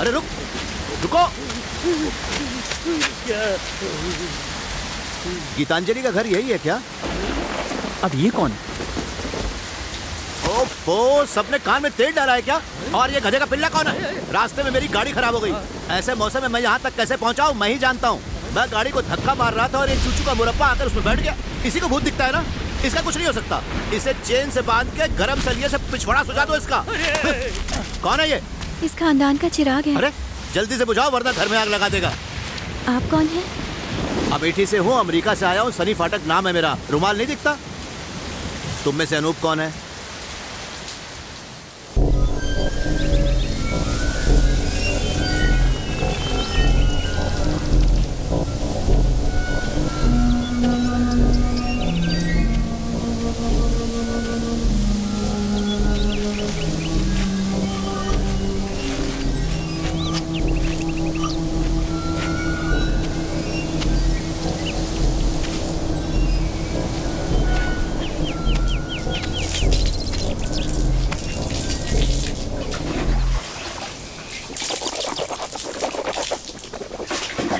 अरे रुक, रुको। क्या? गीतांजलि का घर यही है क्या? अब ये कौन? ओफो, सबने कान में तेल डाला है क्या? और ये गधे का पिल्ला कौन है? रास्ते में मेरी गाड़ी खराब हो गई। ऐसे मौसम में मैं यहाँ तक कैसे पहुँचा हूँ मैं ही जानता हूँ। मैं गाड़ी को धक्का मार रहा था और ये चूचू का मुरब्बा आकर उसमें बैठ गया। इसी को भूत दिखता है ना? इसका कुछ नहीं हो सकता। इसे चेन से बांध के गरम सलिए से पिछवाड़ा सुझा दो इसका। कौन है ये? इस खानदान का चिराग है। अरे जल्दी से बुझाओ वरना घर में आग लगा देगा। आप कौन हैं? अमेठी से हूँ, अमेरिका से आया हूँ। सनी फाटक नाम है मेरा। रुमाल नहीं दिखता? तुम में से अनूप कौन है?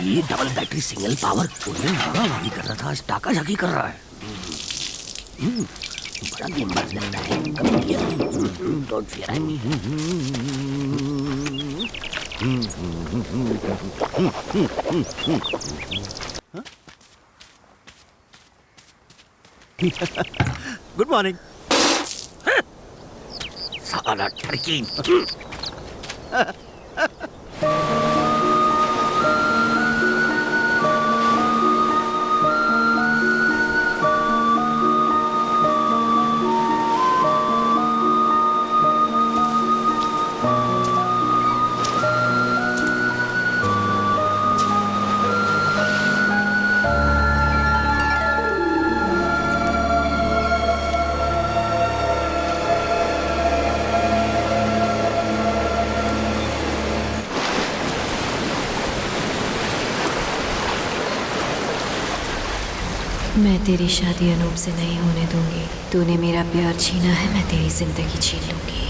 ये डबल बैटरी सिंगल पावर भागी कर रहा था, आज टाका झाकी कर रहा है। बड़ा गेमबाज लगता है। Don't fear good morning. साला टर्की। मैं तेरी शादी अनूप से नहीं होने दूंगी। तूने मेरा प्यार छीना है, मैं तेरी जिंदगी छीन लूंगी।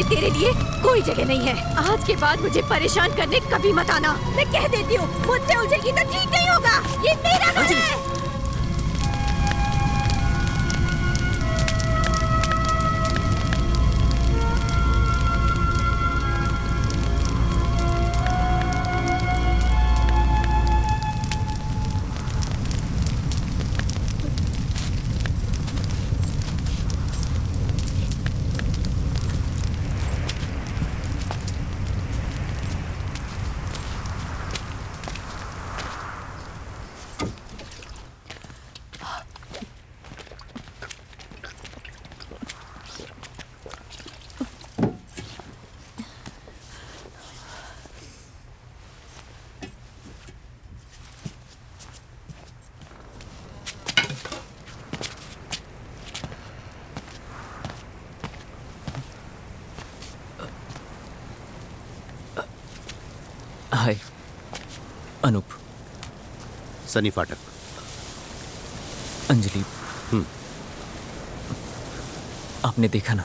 तेरे लिए कोई जगह नहीं है। आज के बाद मुझे परेशान करने कभी मत आना। मैं कह देती हूँ, मुझसे उलझेगी तो ठीक नहीं होगा। ये मेरा घर है। अनूप। सनी फाटक। अंजलि। आपने देखा ना?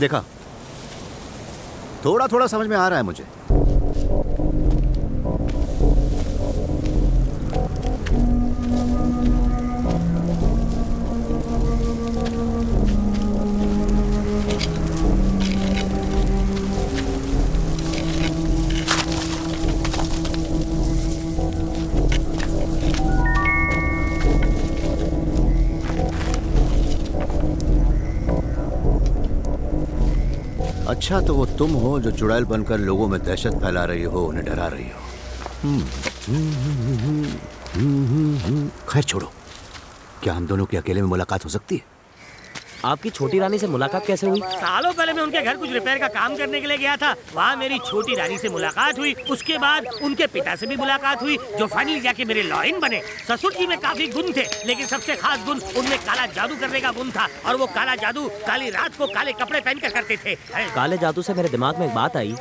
देखा, थोड़ा थोड़ा समझ में आ रहा है मुझे। अच्छा, तो वो तुम हो जो चुड़ैल बनकर लोगों में दहशत फैला रही हो, उन्हें डरा रही हो। खैर छोड़ो, क्या हम दोनों की अकेले में मुलाकात हो सकती है? आपकी छोटी रानी से मुलाकात कैसे हुई? सालों पहले मैं उनके घर कुछ रिपेयर का काम करने के लिए गया था। वहाँ मेरी छोटी रानी से मुलाकात हुई। उसके बाद उनके पिता से भी मुलाकात हुई, जो फाइनली जाके मेरे लॉइन बने। ससुर जी में काफी गुण थे, लेकिन सबसे खास गुण उनमें काला जादू करने का गुण था। और वो काला जादू काली रात को काले कपड़े पहन कर करते थे। काले जादू से मेरे दिमाग में एक बात आई,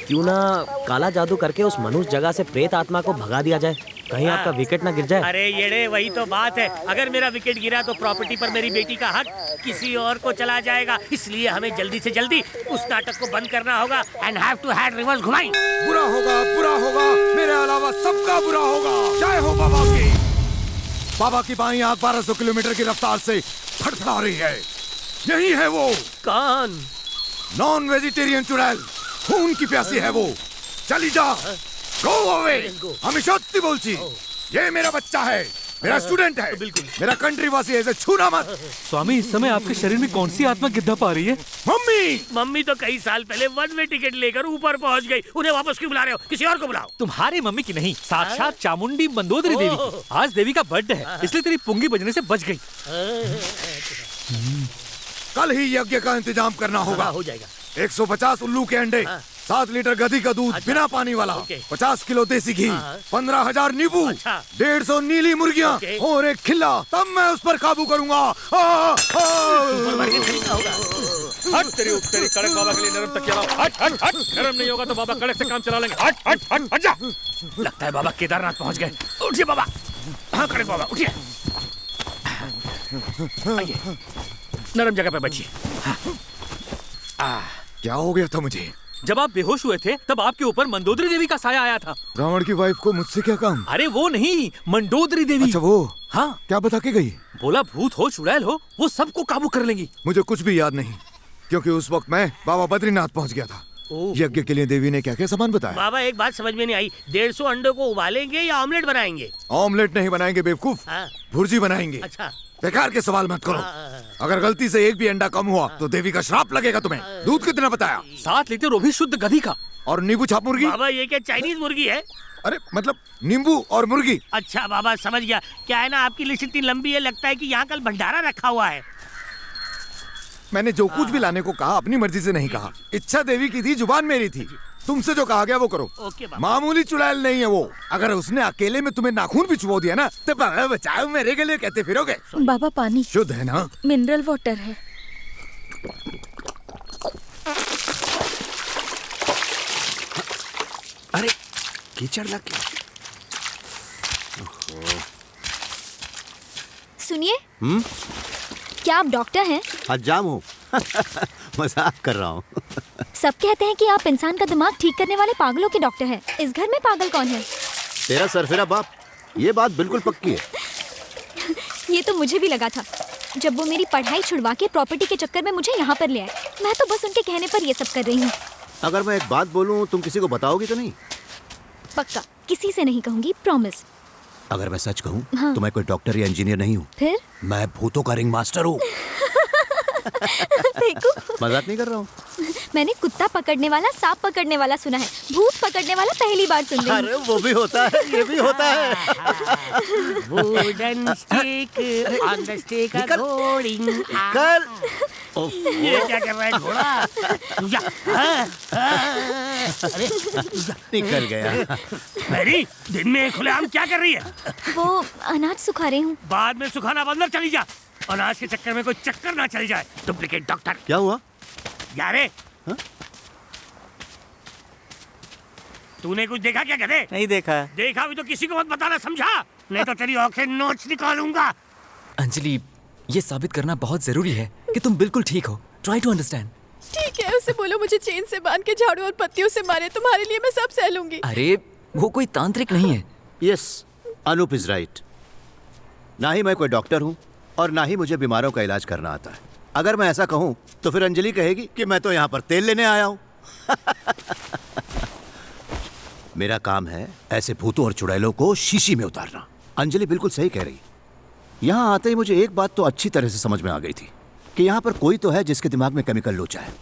क्यों ना काला जादू करके उस मनुष्य जगह से प्रेत आत्मा को भगा दिया जाए, कहीं आपका विकेट ना गिर जाए। अरे येड़े, वही तो बात है। अगर मेरा विकेट गिरा तो प्रॉपर्टी पर मेरी बेटी का हक किसी और को चला जाएगा। इसलिए हमें जल्दी से जल्दी उस नाटक को बंद करना होगा। And have to had reverse घुमाई। बुरा होगा, बुरा होगा, मेरे अलावा सबका बुरा होगा। जय हो बाबा की। बाबा की बाईं आंख 1200 किलोमीटर की रफ्तार से फड़फड़ा रही है। यही है वो। कौन? नॉन वेजिटेरियन चुड़ैल, खून की प्यासी है वो। चली जा, गो अवे। हमें सत्य बोलची, ये मेरा बच्चा है, मेरा स्टूडेंट है, मेरा कंट्री वासी है, इसे छूना मत। स्वामी, इस समय आपके शरीर में कौन सी आत्मा गिद्दा पा रही है? मम्मी। मम्मी तो कई साल पहले वन वे टिकट लेकर ऊपर पहुंच गई। उन्हें वापस क्यों बुला रहे हो? किसी और को बुलाओ। तुम्हारी मम्मी की नहीं, साक्षात चामुंडी मंदोदरी देवी की। आज देवी का बर्थडे है, इसलिए तेरी पुंगी बजने से बच गई। कल ही यज्ञ का इंतजाम करना होगा। हो जाएगा। 150 उल्लू के अंडे, 7 लीटर गधी का दूध बिना पानी वाला, 50 किलो देसी घी, 15,000 नींबू, 150 नीली मुर्गियाँ और एक खिल्ला, तब मैं उस पर काबू करूंगा। हट तेरी कड़क बाबा के लिए नरम तकिया लाओ। हट हट हट, नरम नहीं होगा तो बाबा कड़क से काम चला लेंगे। हट हट हट हट जा। लगता है बाबा केदारनाथ पहुंच गए। उठिए बाबा। हाँ कड़क बाबा, उठिए। आइए, नरम जगह पे बैठिए। क्या हो गया था मुझे? जब आप बेहोश हुए थे तब आपके ऊपर मंदोदरी देवी का साया आया था। रावण की वाइफ को मुझसे क्या काम? अरे वो नहीं, मंदोदरी देवी। अच्छा वो? हाँ। क्या बता के गई? बोला भूत हो चुड़ैल हो, वो सबको काबू कर लेंगी। मुझे कुछ भी याद नहीं, क्योंकि उस वक्त मैं बाबा बद्रीनाथ पहुंच गया था। यज्ञ के लिए देवी ने क्या क्या सामान बताया? बाबा एक बात समझ में नहीं आई, 150 अंडों को उबालेंगे या ऑमलेट बनाएंगे? ऑमलेट नहीं बनाएंगे बेवकूफ, भुर्जी बनाएंगे। अच्छा। बेकार के सवाल मत करो। अगर गलती से एक भी अंडा कम हुआ तो देवी का श्राप लगेगा तुम्हें। दूध कितना बताया? 7 लीटर, वो भी शुद्ध गधी का। और नींबू छाप मुर्गी? बाबा ये क्या चाइनीज मुर्गी है? अरे मतलब नींबू और मुर्गी। अच्छा बाबा समझ गया। क्या है ना, आपकी लिस्ट इतनी लंबी है, लगता है कि यहाँ कल भंडारा रखा हुआ है। मैंने जो कुछ भी लाने को कहा अपनी मर्जी से नहीं कहा। इच्छा देवी की थी, जुबान मेरी थी। तुमसे जो कहा गया वो करो। ओके बाबा। मामूली चुड़ैल नहीं है वो। अगर उसने अकेले में तुम्हें नाखून भी चुबो दिया ना तो बाबा बचाओ मेरे गले कहते फिरोगे। बाबा पानी शुद्ध है ना? मिनरल वाटर है। अरे कीचड़ लग गया। सुनिए, क्या आप डॉक्टर हैं? हज्जाम हूँ। मजाक कर रहा हूँ। सब कहते हैं कि आप इंसान का दिमाग ठीक करने वाले पागलों के डॉक्टर हैं। इस घर में पागल कौन है? तेरा सरफिरा बाप। ये बात बिल्कुल पक्की है। ये तो मुझे भी लगा था, जब वो मेरी पढ़ाई छुड़वा के प्रॉपर्टी के चक्कर में मुझे यहाँ पर ले आए। मैं तो बस उनके कहने पर ये सब कर रही हूँ। अगर मैं एक बात बोलूँ, तुम किसी को बताओगी तो नहीं? पक्का किसी से नहीं कहूँगी, प्रॉमिस। अगर मैं सच कहूँ हाँ। तो मैं कोई डॉक्टर या इंजीनियर नहीं हूँ। फिर? मैं भूतों का रिंग मास्टर हूँ। देखो, मजाक नहीं कर रहा हूँ। मैंने कुत्ता पकड़ने वाला, सांप पकड़ने वाला सुना है, भूत पकड़ने वाला पहली बार सुन रही हूँ। अरे वो भी होता है, ये भी होता है। Wooden stick on the stick a घोड़ी। कल ये क्या कर रहा है घोड़ा? अरे निकल गया। मैरी, दिन में खुलेआम क्या कर रही है? वो अनाज सुखा रही हूँ। बाद में सुखाना, अंदर चली जा। अनाज के चक्कर में कोई चक्कर ना चल जाए। Duplicate doctor. क्या हुआ? यारे तूने कुछ देखा क्या गधे? नहीं देखा। देखा भी तो किसी को मत बताना, समझा? नहीं तो तेरी आंखें नोच निकालूंगा। अंजलि, ये साबित करना बहुत जरूरी है कि तुम बिल्कुल ठीक हो। Try to understand. ठीक है, उसे बोलो मुझे चेन से बांध के झाड़ू और पत्तियों से मारे, तुम्हारे लिए मैं सब सह लूंगी। अरे वो कोई तांत्रिक नहीं है। Yes, Anoop is right. ना ही मैं कोई डॉक्टर हूँ और ना ही मुझे बीमारों का इलाज करना आता है। अगर मैं ऐसा कहूँ तो फिर अंजलि कहेगी कि मैं तो यहाँ पर तेल लेने आया हूँ। मेरा काम है ऐसे भूतों और चुड़ैलों को शीशी में उतारना। अंजलि बिल्कुल सही कह रही। यहाँ आते ही मुझे एक बात तो अच्छी तरह से समझ में आ गई थी कि यहाँ पर कोई तो है जिसके दिमाग में केमिकल लोचा है।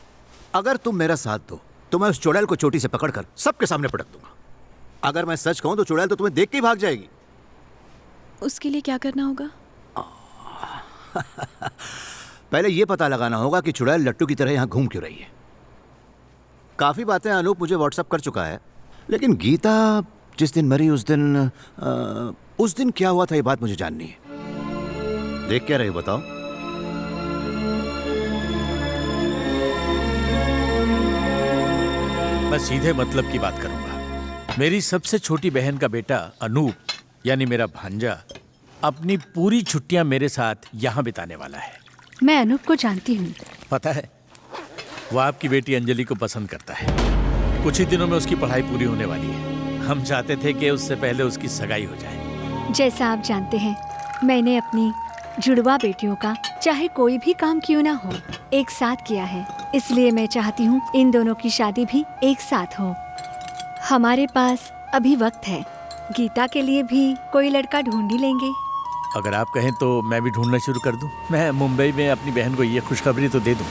अगर तुम मेरा साथ दो तो मैं उस चुड़ैल को चोटी से पकड़कर सबके सामने पटक दूंगा। अगर मैं सच कहूँ तो चुड़ैल तो तुम्हें देख के ही भाग जाएगी। उसके लिए क्या करना होगा? पहले ये पता लगाना होगा कि चुड़ैल लट्टू की तरह यहाँ घूम क्यों रही है। काफी बातें अनूप मुझे व्हाट्सएप कर चुका है, लेकिन गीता जिस दिन मरी उस दिन क्या हुआ था ये बात मुझे जाननी है। देख क्या रहे हो बताओ? मैं सीधे मतलब की बात करूंगा। मेरी सबसे छोटी बहन का बेटा अनूप यानी मेरा भांजा अपनी पूरी छुट्टियां मेरे साथ यहाँ बिताने वाला है। मैं अनूप को जानती हूँ। पता है, वो आपकी बेटी अंजलि को पसंद करता है। कुछ ही दिनों में उसकी पढ़ाई पूरी होने वाली है। हम चाहते थे कि उससे पहले उसकी सगाई हो जाए। जैसा आप जानते हैं, मैंने अपनी जुड़वा बेटियों का चाहे कोई भी काम क्यों ना हो एक साथ किया है, इसलिए मैं चाहती हूँ इन दोनों की शादी भी एक साथ हो। हमारे पास अभी वक्त है, गीता के लिए भी कोई लड़का ढूंढ ही लेंगे। अगर आप कहें तो मैं भी ढूंढना शुरू कर दूं। मैं मुंबई में अपनी बहन को ये खुशखबरी तो दे दूं।